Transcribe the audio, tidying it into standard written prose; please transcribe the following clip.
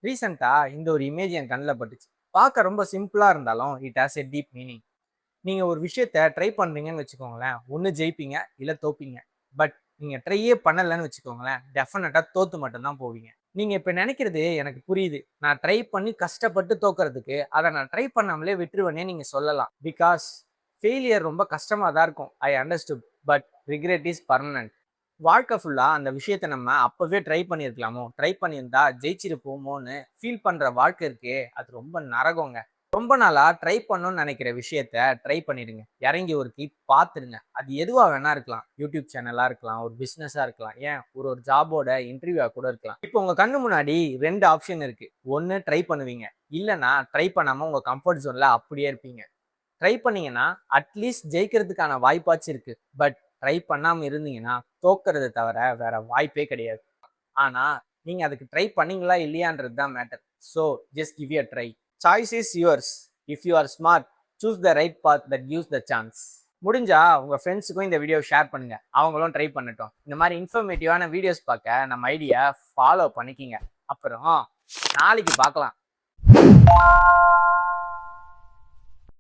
ரீசெண்டா இந்த ஒரு இமேஜ் என் கண்ணில் பட்டுச்சு. பார்க்க ரொம்ப சிம்பிளா இருந்தாலும் it has a deep meaning. நீங்க ஒரு விஷயத்த ட்ரை பண்றீங்கன்னு வச்சுக்கோங்களேன், ஒன்று ஜெயிப்பீங்க இல்லை தோப்பீங்க. பட் நீங்க ட்ரையே பண்ணலைன்னு வச்சுக்கோங்களேன், டெஃபினட்டா தோத்து மட்டும்தான் போவீங்க. நீங்க இப்ப நினைக்கிறது எனக்கு புரியுது. நான் ட்ரை பண்ணி கஷ்டப்பட்டு தோக்கறதுக்கு அதை நான் ட்ரை பண்ணாமலே விட்டுருவேனே நீங்க சொல்லலாம். பிகாஸ் ஃபெயிலியர் ரொம்ப கஷ்டமா தான் இருக்கும். I understood. But regret is permanent. வாழ்க்கை ஃபுல்லா அந்த விஷயத்த நம்ம அப்பவே ட்ரை பண்ணியிருக்கலாமோ, ட்ரை பண்ணியிருந்தா ஜெயிச்சிருப்போமோன்னு ஃபீல் பண்ற வாழ்க்கை இருக்கே, அது ரொம்ப நரகங்க. ரொம்ப நாளா ட்ரை பண்ணணும்னு நினைக்கிற விஷயத்த ட்ரை பண்ணிடுங்க. இறங்கி ஒரு கீப் பார்த்துடுங்க. அது எதுவா வேணா இருக்கலாம். யூடியூப் சேனலா இருக்கலாம், ஒரு பிசினஸா இருக்கலாம், ஏன் ஒரு ஒரு ஜாபோட இன்டர்வியூவா கூட இருக்கலாம். இப்போ உங்க கண்ணு முன்னாடி 2 ஆப்ஷன் இருக்கு. ஒன்னு ட்ரை பண்ணுவீங்க, இல்லைன்னா ட்ரை பண்ணாம உங்க கம்ஃபர்ட் ஜோன்ல அப்படியே இருப்பீங்க. ட்ரை பண்ணீங்கன்னா அட்லீஸ்ட் ஜெயிக்கிறதுக்கான வாய்ப்பாச்சும் இருக்கு. பட் ட்ரை பண்ணாம இருந்தீங்கன்னா தோக்கறதை தவிர வேற வாய்ப்பே கிடையாது. ஆனா நீங்க அதுக்கு ட்ரை பண்ணீங்களா இல்லையான்றது தான் matter. So just give you a try. Choice is yours. If you are smart, choose the right path that gives the chance. முடிஞ்சா உங்க ஃப்ரெண்ட்ஸுக்கும் இந்த வீடியோ ஷேர் பண்ணுங்க, அவங்களும் ட்ரை பண்ணட்டும். இந்த மாதிரி இன்ஃபர்மேட்டிவான வீடியோஸ் பார்க்க நம்ம ஐடியா ஃபாலோ பண்ணிக்கிங்க. அப்புறம் நாளைக்கு பார்க்கலாம்.